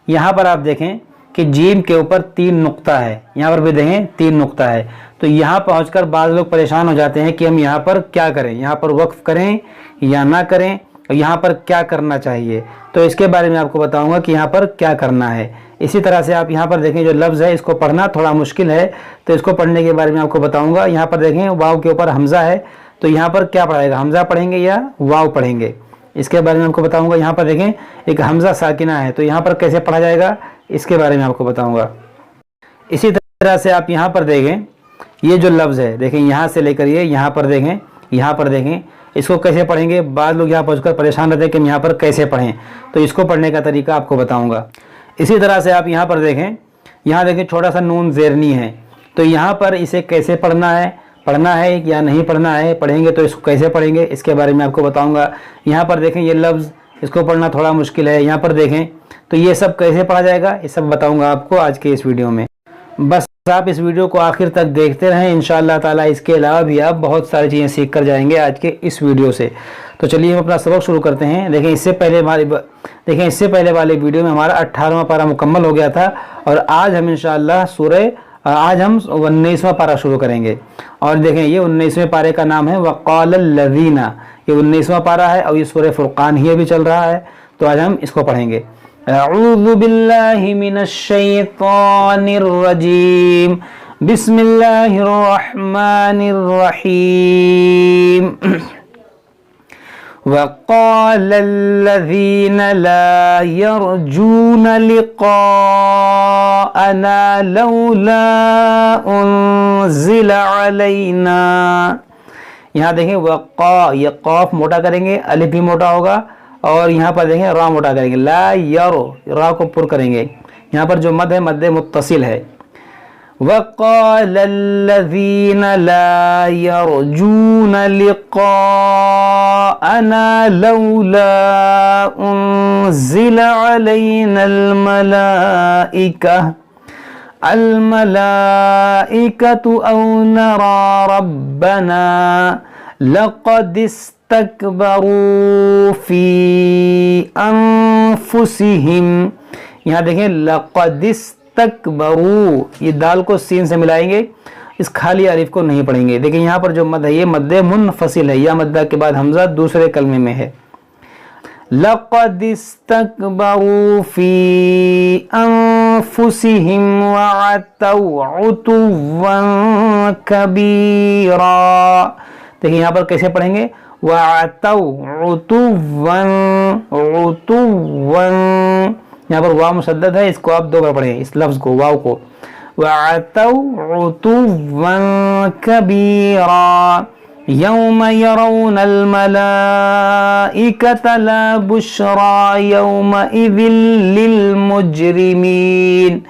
यहाँ पर आप देखें कि जीम के ऊपर 3 नुक्ता है, यहाँ पर भी देखें 3 नुक्ता है। तो यहाँ पहुँचकर बाद लोग परेशान हो जाते हैं कि हम यहाँ पर क्या करें, यहाँ पर वक्फ करें या ना करें, यहाँ पर क्या करना चाहिए। तो इसके बारे में आपको बताऊंगा कि यहाँ पर क्या करना है। इसी तरह से आप यहाँ पर देखें जो लफ्ज़ है इसको पढ़ना थोड़ा मुश्किल है, तो इसको पढ़ने के बारे में आपको बताऊंगा। यहाँ पर देखें वाव के ऊपर हमज़ा है, तो यहाँ पर क्या पढ़ाएगा, हमज़ा पढ़ेंगे या वाव पढ़ेंगे, इसके बारे में आपको बताऊंगा। यहाँ पर देखें एक हमज़ा साकिना है, तो यहाँ पर कैसे पढ़ा जाएगा इसके बारे में आपको बताऊंगा। इसी तरह से आप यहाँ पर देखें ये जो लफ्ज़ है, देखें यहाँ से लेकर ये यहाँ पर देखें, यहाँ पर देखें इसको कैसे पढ़ेंगे। बाद लोग यहाँ पहुँचकर परेशान रहते हैं कि हम यहाँ पर कैसे पढ़ें, तो इसको पढ़ने का तरीका आपको बताऊँगा। इसी तरह से आप यहाँ पर देखें, यहाँ देखें छोटा सा नून ज़ेरनी है, तो यहाँ पर इसे कैसे पढ़ना है या नहीं पढ़ना है, पढ़ेंगे तो इसको कैसे पढ़ेंगे इसके बारे में आपको बताऊंगा। यहाँ पर देखें ये लफ्ज़, इसको पढ़ना थोड़ा मुश्किल है, यहाँ पर देखें तो ये सब कैसे पढ़ा जाएगा ये सब बताऊंगा आपको आज के इस वीडियो में। बस आप इस वीडियो को आखिर तक देखते रहें, इंशाअल्लाह ताला इसके अलावा भी आप बहुत सारी चीज़ें सीख कर जाएंगे आज के इस वीडियो से। तो चलिए हम अपना सबक शुरू करते हैं। देखें इससे पहले वाले वीडियो में हमारा 18वां पारा मुकम्मल हो गया था, और आज हम इंशाअल्लाह आज हम 19वां पारा शुरू करेंगे। और देखें ये 19वें पारे का नाम है वक़ालल्लज़ीना, ये 19वां पारा है और ये सूरह फुरक़ान ही अभी चल रहा है, तो आज हम इसको पढ़ेंगे। अऊज़ु बिल्लाहि मिनश शैतानिर रजीम, बिस्मिल्लाहिर रहमानिर रहीम। वक़ालल्लज़ीना ला यरजून लिक़ाअना लौला उन्ज़िला अलैना। यहाँ देखें वक़ा, ये क़ाफ मोटा करेंगे, अलिफ भी मोटा होगा, और यहाँ पर देखें रा मोटा करेंगे, ला यरो, रा को पुर करेंगे। यहाँ पर जो मद है मद मुत्तसिल है। वक़ालल्लज़ीना ला यरजून लिक़ाअना लौला उन्ज़िला अलैनल मलाइकतु औ नरा रब्बना लक़द इस्तकबरू फी अनफुसिहिम। यहाँ देखें लक़द इस्तकबरू, ये दाल को सीन से मिलाएंगे, इस खाली अलिफ को नहीं पढ़ेंगे। देखिए यहाँ पर जो मद है ये मद मुनफसिल है, या मद्दा के बाद हमज़ा दूसरे कलमे में है। लक़द इस्तकबरू फी अनफुसिहिम वअतौ उतुव्वन कबीरा। देखिए यहाँ पर कैसे पढ़ेंगे, वअतौ उतुव्वन, यहाँ पर वाव मुशद्दद है, इसको आप 2 बार पढ़ें, इस लफ्ज़ को, वाव को। वअतौ उतुव्वन कबीरा यौम यरौनल मलाइकत ला बुश्रा यौमइज़िल लिल मुजरिमीन।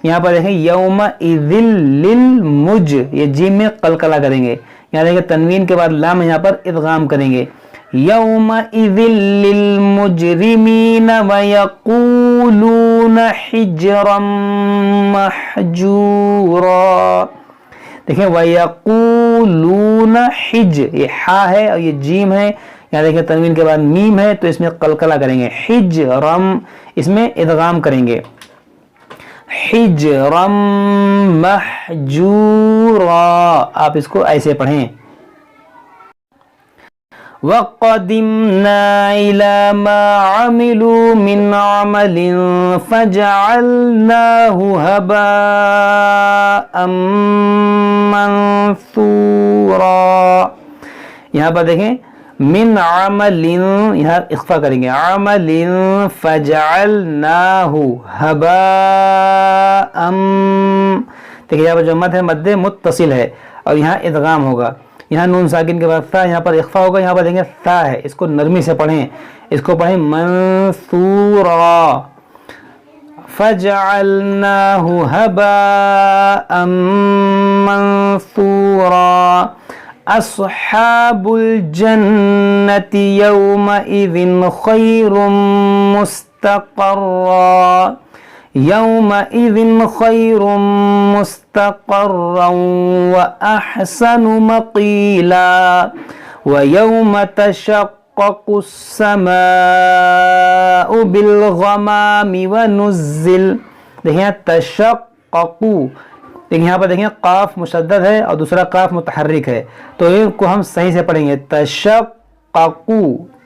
यहाँ पर देखें यौमइज़िल लिल मुज, ये जीम में कलकला करेंगे। यहाँ देखें तनवीन के बाद लाम यहाँ पर इदगाम करेंगे। यौमइज़िल लिल मुजरिमीन वयक़ूलून हिज्रम महजूरा। देखें वयक़ूलून हिज, ये हा है और ये जीम है। यहाँ देखें तनवीन के बाद मीम है, तो इसमें कलकला करेंगे। हिज्रम, इसमें इदगाम करेंगे। हिज्रम महजूरा, आप इसको ऐसे पढ़ें। वक़दिमना इला मा अमिलू मिन अमलिन फजअलनाहु हबाअम मंसूरा। यहाँ पर देखें मिन अमलिन, यहाँ इख्फा करेंगे, अमलिन फजअलनाहु हबाअम। देखिए यहाँ पर जो मद है मद मुत्तसिल है, और यहाँ इदगाम होगा। यहाँ नून साकिन के बाद सा, यहाँ पर इख्फा होगा, यहाँ पर देखेंगे सा है, इसको नरमी से पढ़ें, इसको पढ़ें मंसूरा। फजअलनाहु हबाअम मंसूरा। अस्हाबुल जन्नति यौमइज़िन खैरुम मुस्तक़र्रा यौमइज़िन खैरुम मुस्तक़र्रन व अहसनु मक़ीला व यौम तशक़्क़ु السماء بالغمام ونزل. دیکھیں تشققو، لیکن یہاں پر دیکھیں قاف مشدد ہے اور دوسرا قاف متحرک ہے، تو ان کو ہم صحیح سے پڑھیں گے تشققو،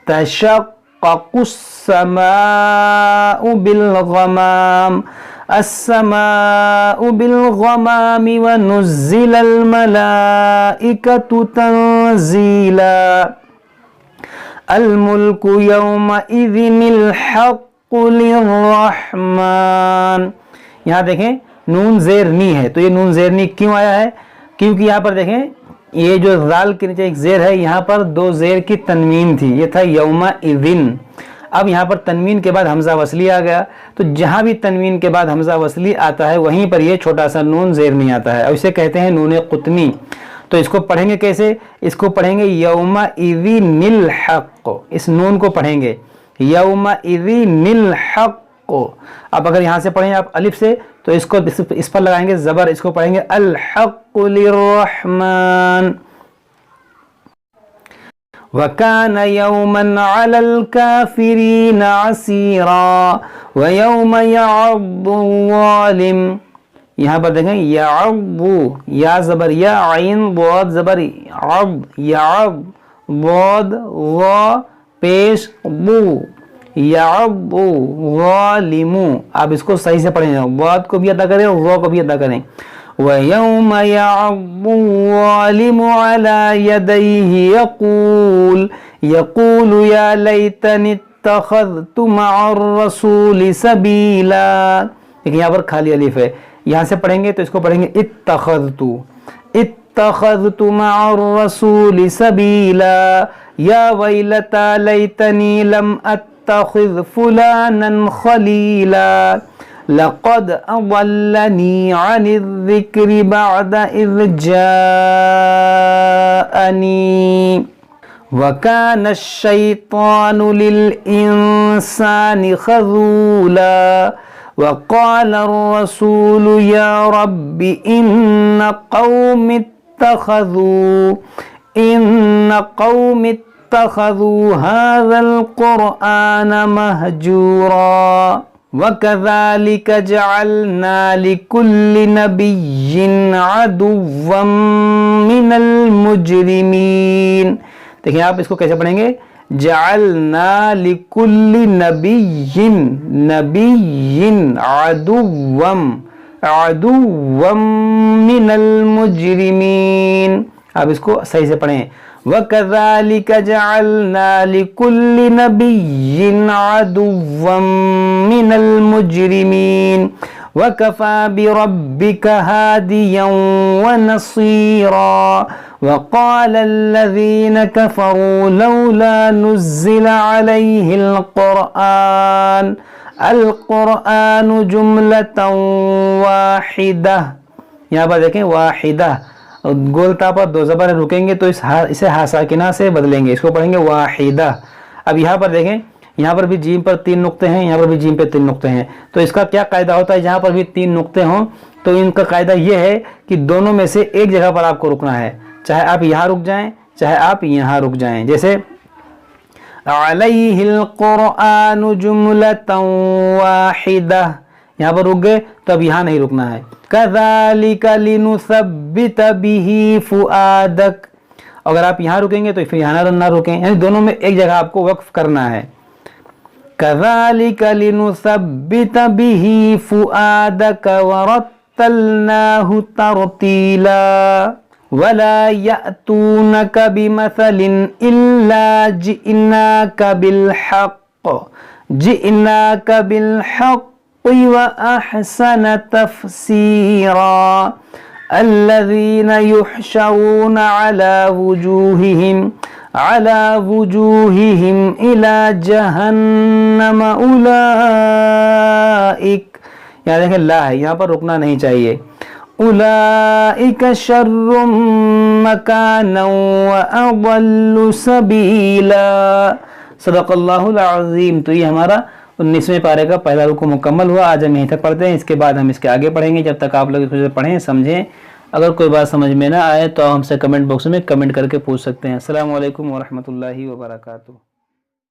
تشقق السماء بالغمام، السماء بالغمام ونزل الملائكة تنزيلا، الملك يومئذ الحق للرحمن. یہاں دیکھیں نون زیر نی ہے، تو یہ نون زیر نی کیوں آیا ہے؟ کیونکہ یہاں پر دیکھیں یہ جو ذال کے نیچے ایک زیر ہے، یہاں پر دو زیر کی تنوین تھی، یہ تھا یومئذ. اب یہاں پر تنوین کے بعد حمزہ وصلی آ گیا، تو جہاں بھی تنوین کے بعد حمزہ وصلی آتا ہے وہیں پر یہ چھوٹا سا نون زیر نہیں آتا ہے، اور اسے کہتے ہیں نون قطنی. تو اس کو پڑھیں گے کیسے؟ اس کو پڑھیں گے یومئذ الحق، اس نون کو پڑھیں گے یومئذ الحق. اب اگر یہاں سے پڑھیں آپ الف سے تو اس کو اس پر لگائیں گے زبر، اس کو پڑھیں گے الحق للرحمن. وَكَانَ يَوْمًا عَلَى الْكَافِرِينَ عَسِيرًا وَيَوْمَ يَعَضُّ الظَّالِمُ. یہاں پر دیکھیں یعض، یا زبر یا، عین ضاد زبر عض، یعض ضاد ظا پیش بو، یعض ظالم. آپ اس کو صحیح سے پڑھیں، ضاد کو بھی ادا کریں اور ظا کو بھی ادا کریں. وَيَوْمَ يَعَضُّ الظَّالِمُ عَلَى يَدَيْهِ يَقُولُ يَا لَيْتَنِي اتَّخَذْتُ مَعَ الرَّسُولِ سَبِيلًا. لیکن یہاں پر خالی الف ہے، یہاں سے پڑھیں گے تو اس کو پڑھیں گے اتخذت مع الرسول سبیلا یا ویلتا لیتنی لم اتخذ فلانا خلیلا لقد اضلنی عن الذکر بعد اذ جاءنی وَكَانَ الشَّيْطَانُ لِلْإِنسَانِ خَذُولًا وَقَالَ الرَّسُولُ يَا رَبِّ إِنَّ قَوْمِ اتَّخَذُوا هَذَا الْقُرْآنَ مَهْجُورًا وَكَذَلِكَ جَعَلْنَا لِكُلِّ نَبِيٍّ عَدُوًّا مِّنَ الْمُجْرِمِينَ. دیکھیں آپ اس کو کیسے پڑھیں گے؟ جعلنا لکل نبی عدوا من المجرمین. آپ اس کو صحیح سے پڑھیں وَكَذَلِكَ جَعَلْنَا لِكُلِّ نَبِيٍّ عَدُوًّا مِّنَ الْمُجْرِمِينَ وَكَفَى بِرَبِّكَ هَادِيًا وَنَصِيرًا وَقَالَ الَّذِينَ كَفَرُوا لَوْلَا نُزِّلَ عَلَيْهِ الْقُرْآنُ جُمْلَةً وَاحِدَةً. یہاں پر دیکھیں واحدہ، گولتا پر دو زبر رکیں گے تو اسے ہا ساکنہ سے بدلیں گے، اس کو پڑھیں گے واحدہ. اب یہاں پر دیکھیں، یہاں پر بھی جیم پر 3 نقطے ہیں، یہاں پر بھی جیم پہ 3 نقطے ہیں، تو اس کا کیا قاعدہ ہوتا ہے؟ جہاں پر بھی 3 نقطے ہوں تو ان کا قاعدہ یہ ہے کہ دونوں میں سے ایک جگہ پر آپ کو رکنا ہے، چاہے آپ یہاں رک جائیں چاہے آپ یہاں رک جائیں. جیسے علیہ القرآن جملۃ واحدہ، یہاں پر رک گئے تو اب یہاں نہیں رکنا ہے. کذالک لنثبت بہ فؤادک، اگر آپ یہاں رکیں گے تو پھر یہاں نہ رکیں، یعنی دونوں میں ایک جگہ آپ کو وقف کرنا ہے. کذالک لنثبت بہ فؤادک ورتلناہ ترتیلا ولا یأتونک بمثل الا جئناک بالحق وأحسن تفسيرا الذين يحشرون على وجوههم إلى جهنم أولئك. یہاں دیکھیں لا ہے، یہاں پر رکنا نہیں چاہیے. أولئك شر مكانا وأضل سبيلا. صدق اللہ العظیم. تو یہ ہمارا 19ویں پارے کا پہلا رکوع مکمل ہوا. آج ہم یہیں تک پڑھتے ہیں، اس کے بعد ہم اس کے آگے پڑھیں گے. جب تک آپ لوگ اس کو پڑھیں سمجھیں. اگر کوئی بات سمجھ میں نہ آئے تو ہم سے کمنٹ باکس میں کمنٹ کر کے پوچھ سکتے ہیں. السلام علیکم ورحمۃ اللہ وبرکاتہ.